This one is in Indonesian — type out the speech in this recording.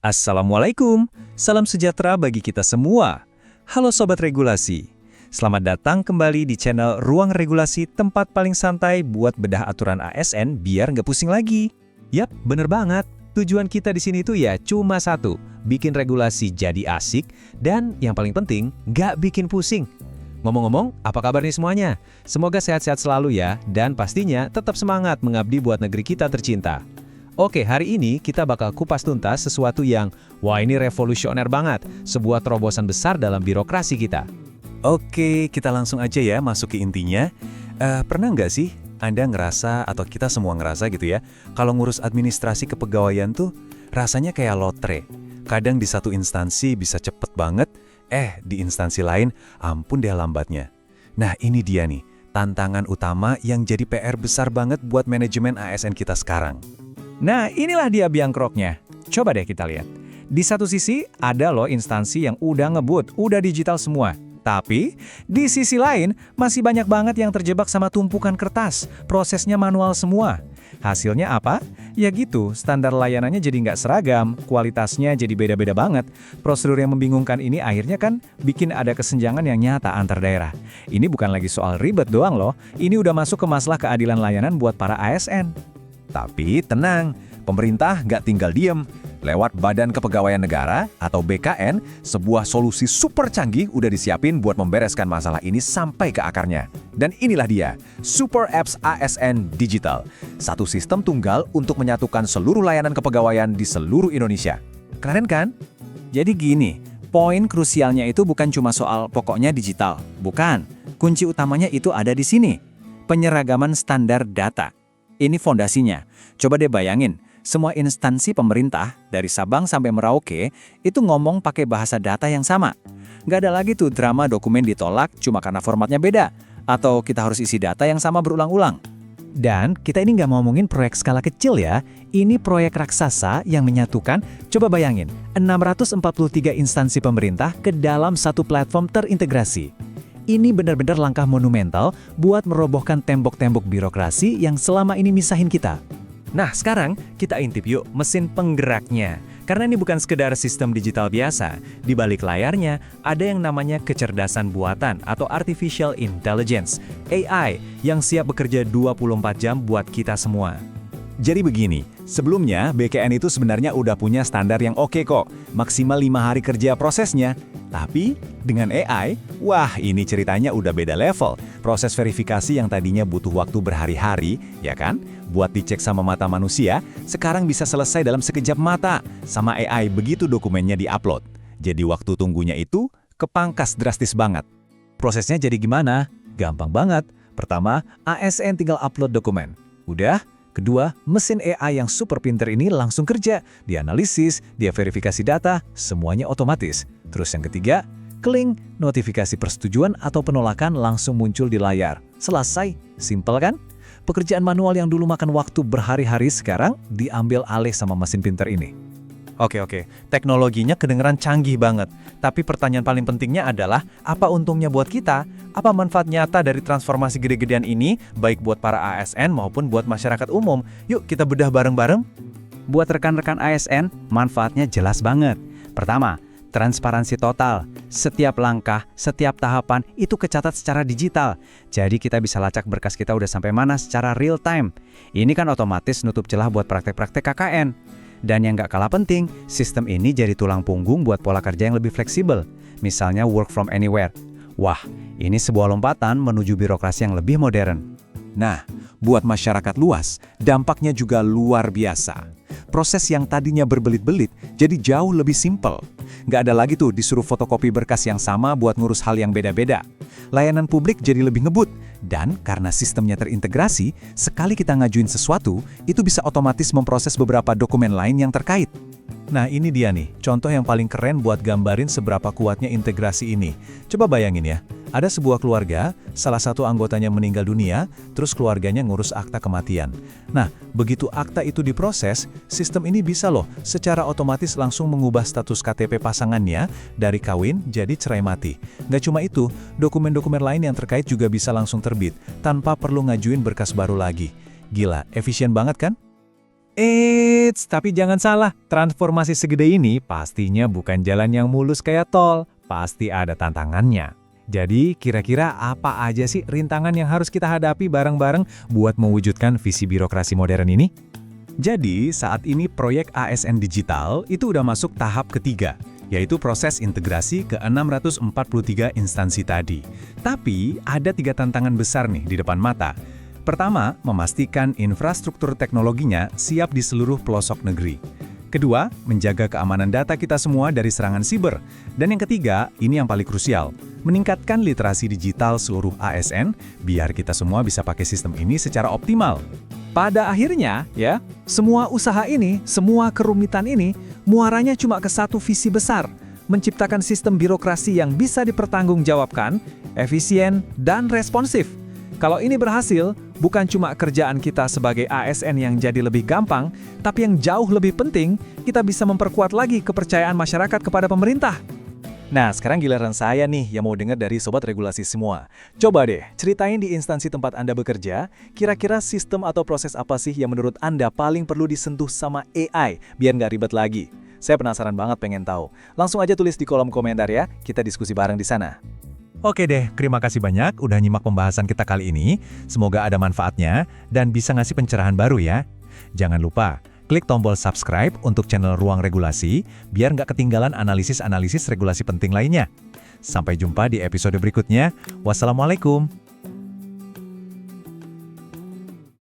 Assalamualaikum, salam sejahtera bagi kita semua. Halo Sobat Regulasi, selamat datang kembali di channel Ruang Regulasi, tempat paling santai buat bedah aturan ASN biar nggak pusing lagi. Yap, bener banget. Tujuan kita di sini tuh ya cuma satu, bikin regulasi jadi asik, dan yang paling penting, nggak bikin pusing. Ngomong-ngomong, apa kabar nih semuanya? Semoga sehat-sehat selalu ya, dan pastinya tetap semangat mengabdi buat negeri kita tercinta. Oke, hari ini kita bakal kupas tuntas sesuatu yang, wah ini revolusioner banget, sebuah terobosan besar dalam birokrasi kita. Oke, kita langsung aja ya masuk ke intinya. Pernah nggak sih Anda ngerasa, atau kita semua ngerasa gitu ya, kalau ngurus administrasi kepegawaian tuh rasanya kayak lotre. Kadang di satu instansi bisa cepet banget, di instansi lain ampun deh lambatnya. Nah ini dia nih, tantangan utama yang jadi PR besar banget buat manajemen ASN kita sekarang. Nah, inilah dia biang keroknya. Coba deh kita lihat. Di satu sisi, ada loh instansi yang udah ngebut, udah digital semua. Tapi, di sisi lain, masih banyak banget yang terjebak sama tumpukan kertas. Prosesnya manual semua. Hasilnya apa? Ya gitu, standar layanannya jadi nggak seragam, kualitasnya jadi beda-beda banget. Prosedur yang membingungkan ini akhirnya kan bikin ada kesenjangan yang nyata antar daerah. Ini bukan lagi soal ribet doang loh, ini udah masuk ke masalah keadilan layanan buat para ASN. Tapi tenang, pemerintah nggak tinggal diem. Lewat Badan Kepegawaian Negara atau BKN, sebuah solusi super canggih udah disiapin buat membereskan masalah ini sampai ke akarnya. Dan inilah dia, Super Apps ASN Digital. Satu sistem tunggal untuk menyatukan seluruh layanan kepegawaian di seluruh Indonesia. Keren kan? Jadi gini, poin krusialnya itu bukan cuma soal pokoknya digital. Bukan, kunci utamanya itu ada di sini. Penyeragaman standar data. Ini fondasinya. Coba deh bayangin, semua instansi pemerintah, dari Sabang sampai Merauke, itu ngomong pakai bahasa data yang sama. Nggak ada lagi tuh drama dokumen ditolak cuma karena formatnya beda, atau kita harus isi data yang sama berulang-ulang. Dan kita ini nggak ngomongin proyek skala kecil ya, ini proyek raksasa yang menyatukan, coba bayangin, 643 instansi pemerintah ke dalam satu platform terintegrasi. Ini benar-benar langkah monumental buat merobohkan tembok-tembok birokrasi yang selama ini misahin kita. Nah, sekarang kita intip yuk mesin penggeraknya. Karena ini bukan sekedar sistem digital biasa. Di balik layarnya ada yang namanya kecerdasan buatan atau Artificial Intelligence, AI, yang siap bekerja 24 jam buat kita semua. Jadi begini, sebelumnya BKN itu sebenarnya udah punya standar yang oke kok, maksimal 5 hari kerja prosesnya. Tapi dengan AI, wah ini ceritanya udah beda level. Proses verifikasi yang tadinya butuh waktu berhari-hari, ya kan? Buat dicek sama mata manusia, sekarang bisa selesai dalam sekejap mata. Sama AI begitu dokumennya di-upload. Jadi waktu tunggunya itu kepangkas drastis banget. Prosesnya jadi gimana? Gampang banget. Pertama, ASN tinggal upload dokumen. Udah? Kedua, mesin AI yang super pinter ini langsung kerja. Dia analisis, dia verifikasi data, semuanya otomatis. Terus yang ketiga, klik, notifikasi persetujuan atau penolakan langsung muncul di layar. Selesai, simpel kan? Pekerjaan manual yang dulu makan waktu berhari-hari sekarang diambil alih sama mesin pinter ini. Oke, teknologinya kedengeran canggih banget. Tapi pertanyaan paling pentingnya adalah, apa untungnya buat kita? Apa manfaat nyata dari transformasi gede-gedean ini, baik buat para ASN maupun buat masyarakat umum? Yuk kita bedah bareng-bareng. Buat rekan-rekan ASN, manfaatnya jelas banget. Pertama, transparansi total. Setiap langkah, setiap tahapan itu kecatat secara digital. Jadi kita bisa lacak berkas kita udah sampai mana secara real time. Ini kan otomatis nutup celah buat praktek-praktek KKN. Dan yang nggak kalah penting, sistem ini jadi tulang punggung buat pola kerja yang lebih fleksibel. Misalnya work from anywhere. Wah, ini sebuah lompatan menuju birokrasi yang lebih modern. Nah, buat masyarakat luas, dampaknya juga luar biasa. Proses yang tadinya berbelit-belit jadi jauh lebih simpel. Nggak ada lagi tuh disuruh fotokopi berkas yang sama buat ngurus hal yang beda-beda. Layanan publik jadi lebih ngebut. Dan karena sistemnya terintegrasi, sekali kita ngajuin sesuatu, itu bisa otomatis memproses beberapa dokumen lain yang terkait. Nah ini dia nih, contoh yang paling keren buat gambarin seberapa kuatnya integrasi ini. Coba bayangin ya, ada sebuah keluarga, salah satu anggotanya meninggal dunia, terus keluarganya ngurus akta kematian. Nah, begitu akta itu diproses, sistem ini bisa loh secara otomatis langsung mengubah status KTP pasangannya dari kawin jadi cerai mati. Nggak cuma itu, dokumen-dokumen lain yang terkait juga bisa langsung terbit, tanpa perlu ngajuin berkas baru lagi. Gila, efisien banget kan? Tapi jangan salah, transformasi segede ini pastinya bukan jalan yang mulus kayak tol, pasti ada tantangannya. Jadi, kira-kira apa aja sih rintangan yang harus kita hadapi bareng-bareng buat mewujudkan visi birokrasi modern ini? Jadi, saat ini proyek ASN Digital itu udah masuk tahap ketiga, yaitu proses integrasi ke 643 instansi tadi. Tapi, ada 3 tantangan besar nih di depan mata. Pertama, memastikan infrastruktur teknologinya siap di seluruh pelosok negeri. Kedua, menjaga keamanan data kita semua dari serangan siber. Dan yang ketiga, ini yang paling krusial, meningkatkan literasi digital seluruh ASN biar kita semua bisa pakai sistem ini secara optimal. Pada akhirnya, ya, semua usaha ini, semua kerumitan ini, muaranya cuma ke satu visi besar, menciptakan sistem birokrasi yang bisa dipertanggungjawabkan, efisien, dan responsif. Kalau ini berhasil, bukan cuma kerjaan kita sebagai ASN yang jadi lebih gampang, tapi yang jauh lebih penting, kita bisa memperkuat lagi kepercayaan masyarakat kepada pemerintah. Nah, sekarang giliran saya nih yang mau dengar dari Sobat Regulasi semua. Coba deh, ceritain di instansi tempat Anda bekerja, kira-kira sistem atau proses apa sih yang menurut Anda paling perlu disentuh sama AI, biar nggak ribet lagi? Saya penasaran banget pengen tahu. Langsung aja tulis di kolom komentar ya, kita diskusi bareng di sana. Oke deh, terima kasih banyak udah nyimak pembahasan kita kali ini. Semoga ada manfaatnya dan bisa ngasih pencerahan baru ya. Jangan lupa, klik tombol subscribe untuk channel Ruang Regulasi, biar nggak ketinggalan analisis-analisis regulasi penting lainnya. Sampai jumpa di episode berikutnya. Wassalamualaikum.